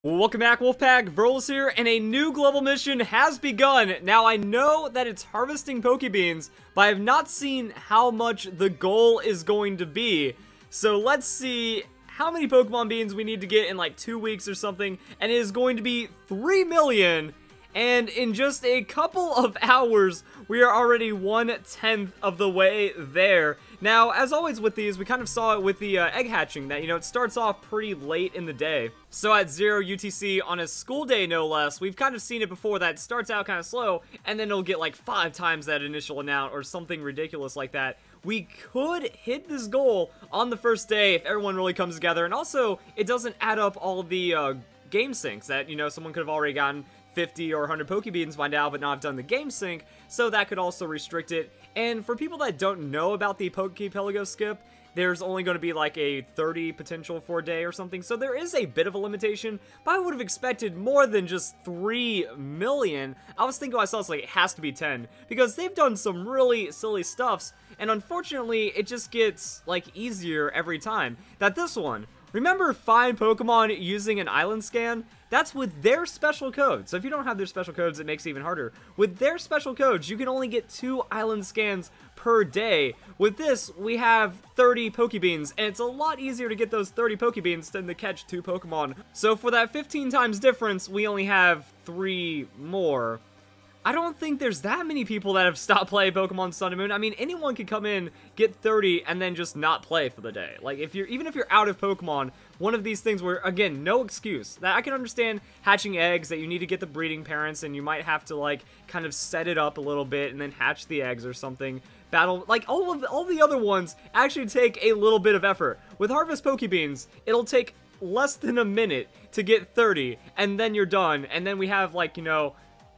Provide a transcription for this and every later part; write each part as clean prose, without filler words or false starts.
Welcome back, Wolfpack. Verlis here, and a new global mission has begun. Now, I know that it's harvesting Pokebeans, but I have not seen how much the goal is going to be. So let's see how many Pokemon Beans we need to get in like 2 weeks or something, and it is going to be 3 million. And in just a couple of hours, we are already 1/10 of the way there. Now, as always with these, we kind of saw it with the egg hatching that, it starts off pretty late in the day. So at 0 UTC on a school day, no less, we've kind of seen it before that it starts out kind of slow, and then it'll get like 5 times that initial amount or something ridiculous like that. We could hit this goal on the first day if everyone really comes together, and also, it doesn't add up all the game syncs that, someone could have already gotten 50 or 100 Pokebeans by now, but not have done the game sync, so that could also restrict it. And for people that don't know about the Pokepelago skip, there's only going to be like a 30 potential for a day or something, so there is a bit of a limitation, but I would have expected more than just 3 million. I was thinking to myself, like, it has to be 10, because they've done some really silly stuffs, and unfortunately, it just gets, like, easier every time. That this one, remember Find Pokemon using an island scan? That's with their special codes. So if you don't have their special codes, it makes it even harder. With their special codes, you can only get 2 island scans per day. With this, we have 30 Pokebeans, and it's a lot easier to get those 30 Pokebeans than to catch 2 Pokemon. So for that 15 times difference, we only have 3 more. I don't think there's that many people that have stopped playing Pokemon Sun and Moon. I mean, anyone could come in, get 30, and then just not play for the day. Like, even if you're out of Pokemon, one of these things where, again, no excuse. That I can understand hatching eggs, that you need to get the breeding parents, and you might have to, like, kind of set it up a little bit, and then hatch the eggs or something. Battle, like, all the other ones actually take a little bit of effort. With Harvest Pokebeans, it'll take less than a minute to get 30, and then you're done, and then we have, like,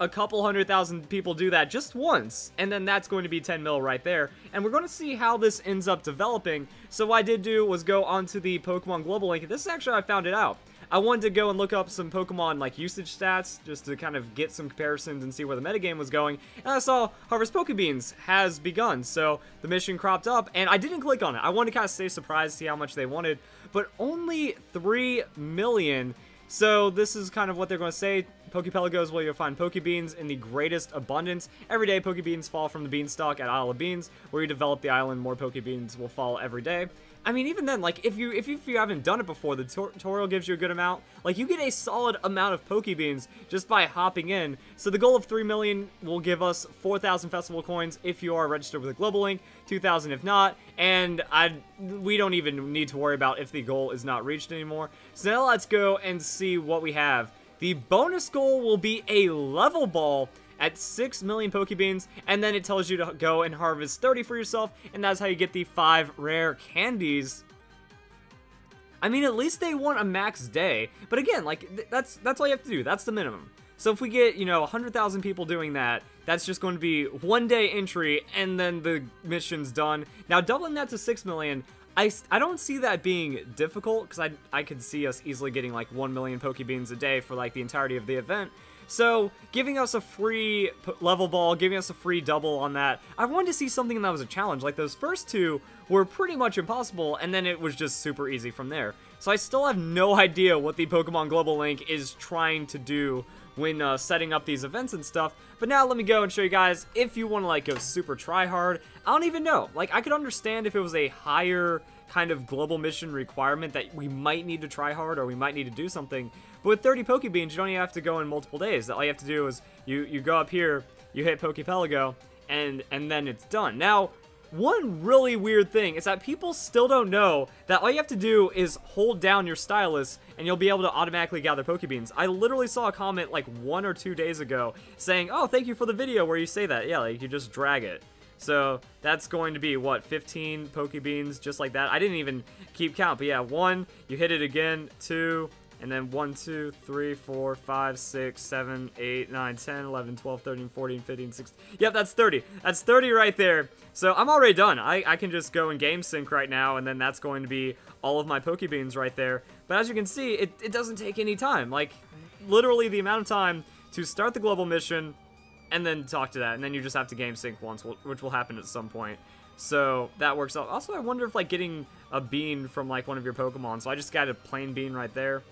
a couple 100,000 people do that just once, and then that's going to be 10 mil right there. And we're going to see how this ends up developing. So what I did do was go onto the Pokemon Global Link. This is actually how I found it out. I wanted to go and look up some Pokemon like usage stats just to kind of get some comparisons and see where the metagame was going. And I saw Harvest Pokebeans has begun, so the mission cropped up, and I didn't click on it. I wanted to kind of stay surprised, see how much they wanted, but only 3 million. So this is kind of what they're going to say. Pokepelago is where you'll find Pokebeans in the greatest abundance. Every day, Pokebeans fall from the beanstalk at Isle of Beans. Where you develop the island, more Pokebeans will fall every day. I mean, even then, like, if you haven't done it before, the tutorial gives you a good amount. Like, you get a solid amount of Pokebeans just by hopping in. So the goal of 3 million will give us 4,000 festival coins if you are registered with a global link, 2,000 if not, and we don't even need to worry about if the goal is not reached anymore. So now let's go and see what we have. The bonus goal will be a level ball at 6 million Pokebeans, and then it tells you to go and harvest 30 for yourself, and that's how you get the 5 rare candies. I mean, at least they want a max day, but again, like, that's all you have to do. That's the minimum. So if we get, 100,000 people doing that, that's just going to be 1 day entry, and then the mission's done. Now, doubling that to 6 million, I don't see that being difficult, because I could see us easily getting like 1 million Pokebeans a day for like the entirety of the event. So, giving us a free level ball, giving us a free double on that, I wanted to see something that was a challenge. Like, those first 2 were pretty much impossible, and then it was just super easy from there. So I still have no idea what the Pokemon Global Link is trying to do when setting up these events and stuff. But now let me go and show you guys if you want to, like, go super try hard. I don't even know. Like, I could understand if it was a higher kind of global mission requirement that we might need to try hard or we might need to do something. But with 30 Pokebeans, you don't even have to go in multiple days. All you have to do is you go up here, you hit Pokepelago, and then it's done. Now, one really weird thing is that people still don't know that all you have to do is hold down your stylus and you'll be able to automatically gather Pokebeans. I literally saw a comment like 1 or 2 days ago saying, oh, thank you for the video where you say that. Yeah, like, you just drag it. So that's going to be, what, 15 Pokebeans just like that? I didn't even keep count, but yeah, 1, you hit it again, 2, and then 1, 2, 3, 4, 5, 6, 7, 8, 9, 10, 11, 12, 13, 14, 15, 16. Yep, that's 30. That's 30 right there. So I'm already done. I can just go in game sync right now, and then that's going to be all of my Pokebeans right there. But as you can see, it doesn't take any time. Like, literally the amount of time to start the global mission and then talk to that. And then you just have to game sync once, which will happen at some point. So that works out. Also, I wonder if, like, getting a bean from, like, one of your Pokemon. So I just got a plain bean right there.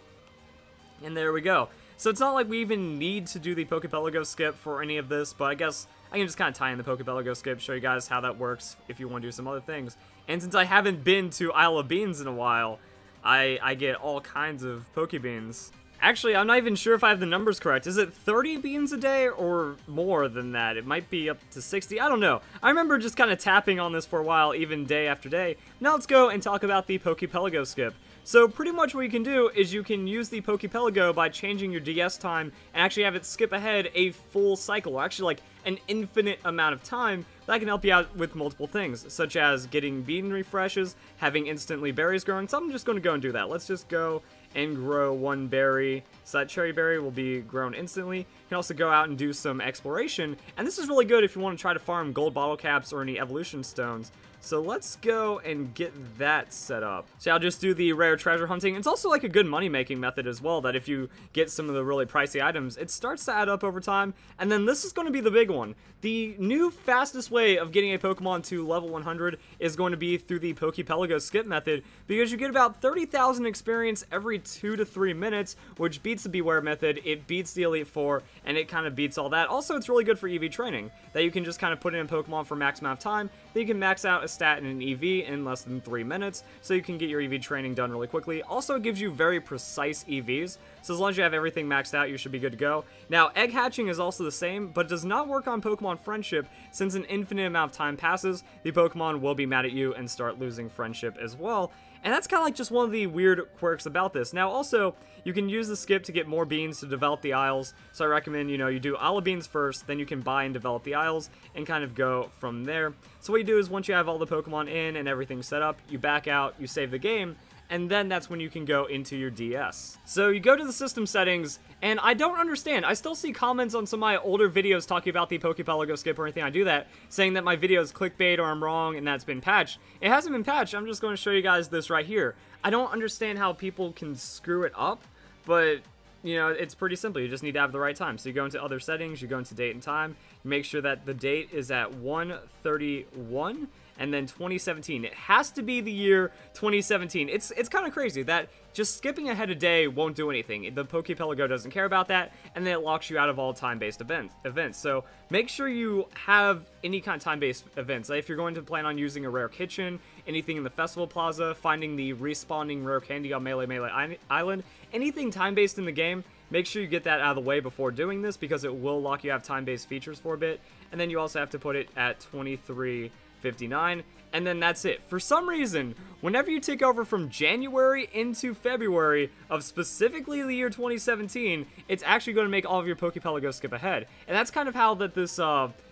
And there we go. So it's not like we even need to do the Poképelago skip for any of this, but I guess I can just kind of tie in the Poképelago skip, show you guys how that works if you want to do some other things. And since I haven't been to Isle of Beans in a while, I get all kinds of Pokebeans. Actually, I'm not even sure if I have the numbers correct. Is it 30 beans a day or more than that? It might be up to 60. I don't know. I remember just kind of tapping on this for a while, even day after day. Now let's go and talk about the Poképelago skip. So pretty much what you can do is you can use the Poképelago by changing your DS time and actually have it skip ahead a full cycle, or actually like an infinite amount of time. That can help you out with multiple things, such as getting bean refreshes, having instantly berries growing. So I'm just going to go and do that. Let's just go and grow one berry. So that cherry berry will be grown instantly. You can also go out and do some exploration, and this is really good if you want to try to farm gold bottle caps or any evolution stones. So let's go and get that set up. So I'll just do the rare treasure hunting. It's also like a good money-making method as well, that if you get some of the really pricey items, it starts to add up over time. And then this is going to be the big one. The new fastest way of getting a Pokemon to level 100 is going to be through the Poképelago skip method, because you get about 30,000 experience every 2 to 3 minutes, which beats the Beware method, it beats the Elite Four, and it kind of beats all that. Also, it's really good for EV training, that you can just kind of put in a Pokemon for max amount of time, then you can max out a stat in an EV in less than 3 minutes, so you can get your EV training done really quickly. Also, it gives you very precise EVs, so as long as you have everything maxed out, you should be good to go. Now, egg hatching is also the same, but it does not work on Pokemon friendship. Since an infinite amount of time passes, the Pokemon will be mad at you and start losing friendship as well. And that's kind of like just one of the weird quirks about this. Now, also, you can use the skip to get more beans to develop the Isles. So I recommend, you do Isle of Beans first, then you can buy and develop the Isles and kind of go from there. So what you do is once you have all the Pokemon in and everything set up, you back out, you save the game, and then that's when you can go into your DS. So you go to the system settings, and I don't understand. I still see comments on some of my older videos talking about the Poképelago skip or anything I do that, saying that my video is clickbait or I'm wrong and that's been patched. It hasn't been patched. I'm just going to show you guys this right here. I don't understand how people can screw it up, but it's pretty simple. You just need to have the right time. So you go into other settings, you go into date and time, you make sure that the date is at 1/31, and then 2017. It has to be the year 2017. It's kind of crazy that just skipping ahead a day won't do anything. The Poképelago doesn't care about that, and then it locks you out of all time-based events. So make sure you have any kind of time-based events. Like if you're going to plan on using a rare kitchen, anything in the festival plaza, finding the respawning rare candy on Melee Island, anything time-based in the game, make sure you get that out of the way before doing this, because it will lock you out of time-based features for a bit. And then you also have to put it at 23:59, and then that's it. For some reason, whenever you take over from January into February of specifically the year 2017, it's actually going to make all of your Poképelago skip ahead. And that's kind of how that this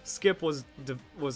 skip was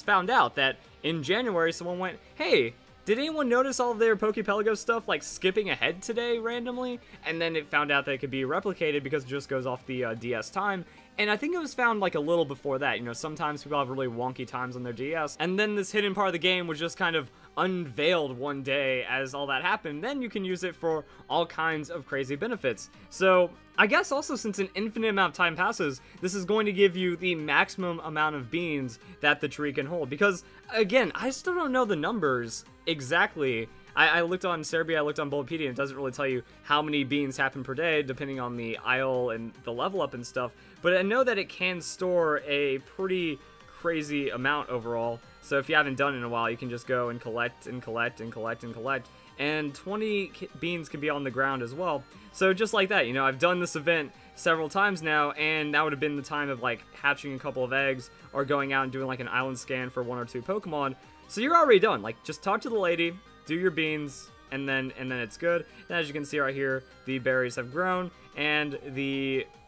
found out, that in January someone went, hey, did anyone notice all of their Poképelago stuff like skipping ahead today randomly? And then it found out that it could be replicated because it just goes off the DS time. And I think it was found like a little before that. Sometimes people have really wonky times on their DS. And then this hidden part of the game was just kind of unveiled one day as all that happened. Then you can use it for all kinds of crazy benefits. So I guess also, since an infinite amount of time passes, this is going to give you the maximum amount of beans that the tree can hold. Because again, I still don't know the numbers exactly. I looked on Serbia, I looked on Bulbapedia, and it doesn't really tell you how many beans happen per day, depending on the Isle and the level up and stuff. But I know that it can store a pretty crazy amount overall. So if you haven't done it in a while, you can just go and collect and collect and collect and collect. And 20 beans can be on the ground as well. So just like that, I've done this event several times now, and that would have been the time of like hatching a couple of eggs or going out and doing like an island scan for 1 or 2 Pokemon. So you're already done. Like, just talk to the lady, do your beans, and then it's good. And as you can see right here, the berries have grown, and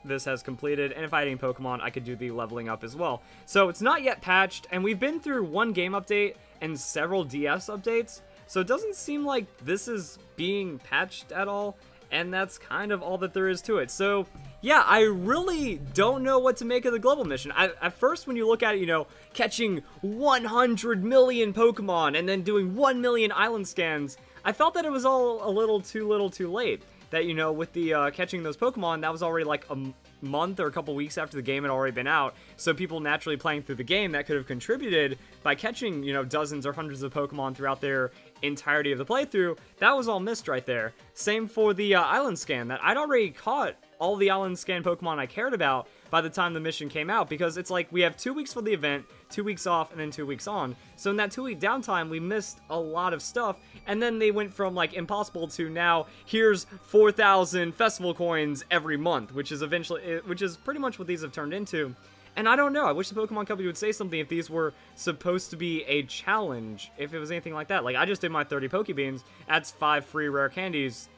this has completed. And if I had any Pokemon, I could do the leveling up as well. So it's not yet patched, and we've been through one game update and several DS updates, so it doesn't seem like this is being patched at all. And that's kind of all that there is to it. So yeah, I really don't know what to make of the global mission. At first, when you look at it, catching 100 million Pokemon and then doing 1 million island scans, I felt that it was all a little too late. That, with the catching those Pokemon, that was already like a month or a couple weeks after the game had already been out. So people naturally playing through the game that could have contributed by catching, dozens or hundreds of Pokemon throughout their entirety of the playthrough, that was all missed right there. Same for the island scan, that I'd already caught all the island scan Pokemon I cared about by the time the mission came out, because it's like we have 2 weeks for the event, 2 weeks off, and then 2 weeks on. So in that 2-week downtime, we missed a lot of stuff, and then they went from like impossible to now here's 4,000 festival coins every month, which is pretty much what these have turned into. And I don't know, I wish the Pokemon Company would say something if these were supposed to be a challenge, if it was anything like that. Like, I just did my 30 Pokebeans, that's 5 free rare candies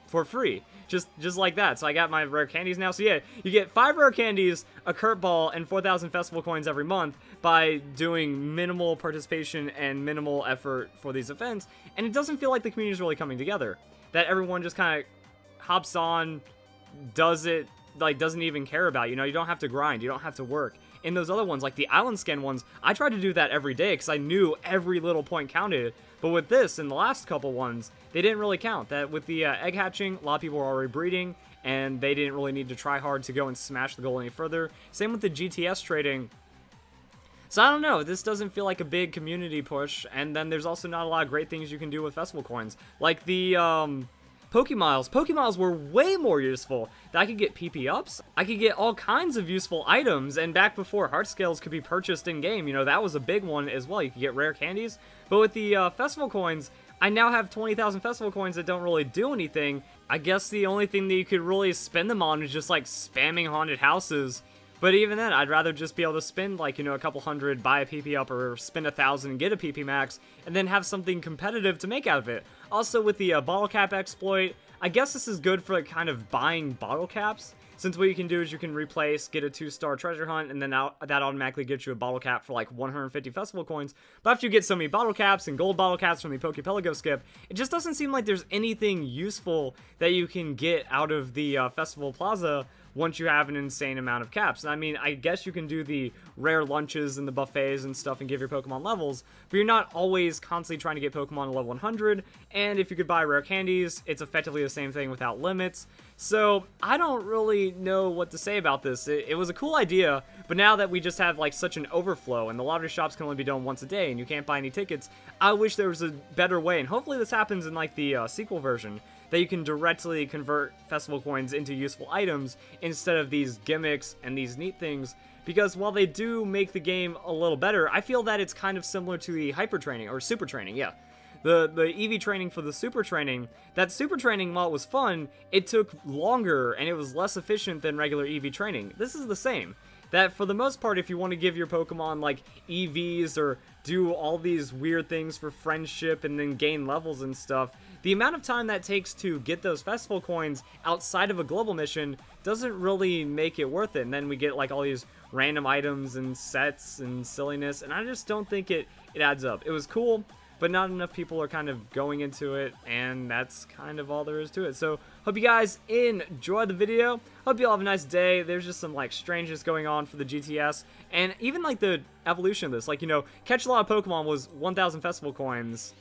for free. Just like that. So I got my rare candies now. So yeah, you get 5 rare candies, a Kurt Ball, and 4,000 festival coins every month by doing minimal participation and minimal effort for these events. And it doesn't feel like the community is really coming together. That everyone just kind of hops on, does it, like, doesn't even care about, you know, you don't have to grind, you don't have to work. In those other ones, like the Island Scan ones, I tried to do that every day because I knew every little point counted. But with this, in the last couple ones, they didn't really count. That with the egg hatching, a lot of people were already breeding, and they didn't really need to try hard to go and smash the goal any further. Same with the GTS trading. So I don't know, this doesn't feel like a big community push, and then there's also not a lot of great things you can do with festival coins. Like the, Pokemiles. Pokemiles were way more useful. I could get PP ups. I could get all kinds of useful items. And back before heart scales could be purchased in game, you know, that was a big one as well. You could get rare candies. But with the festival coins, I now have 20,000 festival coins that don't really do anything. I guess the only thing that you could really spend them on is just like spamming haunted houses. But even then, I'd rather just be able to spend, like, you know, a couple hundred, buy a PP up, or spend 1,000 and get a PP max, and then have something competitive to make out of it. Also, with the bottle cap exploit, I guess this is good for, like, kind of buying bottle caps, since what you can do is you can replace, get a 2-star treasure hunt, and then that automatically gets you a bottle cap for, like, 150 festival coins. But after you get so many bottle caps and gold bottle caps from the Poképelago skip, it just doesn't seem like there's anything useful that you can get out of the Festival Plaza once you have an insane amount of caps. I mean, I guess you can do the rare lunches and the buffets and stuff and give your Pokemon levels, but you're not always constantly trying to get Pokemon to level 100, and if you could buy rare candies, it's effectively the same thing without limits. So, I don't really know what to say about this. It was a cool idea, but now that we just have, like, such an overflow, and the lottery shops can only be done once a day, and you can't buy any tickets, I wish there was a better way, and hopefully this happens in, like, the sequel version, that you can directly convert festival coins into useful items instead of these gimmicks and these neat things, because while they do make the game a little better, I feel that it's kind of similar to the hyper training, or super training, yeah. The EV training for the super training, that super training, while it was fun, it took longer and it was less efficient than regular EV training. This is the same. That for the most part, if you want to give your Pokemon like EVs or do all these weird things for friendship and then gain levels and stuff, the amount of time that takes to get those festival coins outside of a global mission doesn't really make it worth it. And then we get like all these random items and sets and silliness, and I just don't think it adds up. It was cool, but not enough people are kind of going into it, and that's kind of all there is to it. So, hope you guys enjoyed the video. Hope you all have a nice day. There's just some, like, strangeness going on for the GTS, and even, like, the evolution of this. Like, you know, catch a lot of Pokemon was 1,000 festival coins,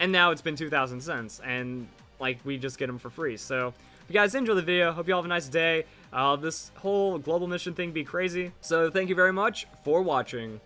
and now it's been 2,000 cents, and, like, we just get them for free. So, if you guys enjoyed the video, hope you all have a nice day. This whole global mission thing be crazy. So, thank you very much for watching.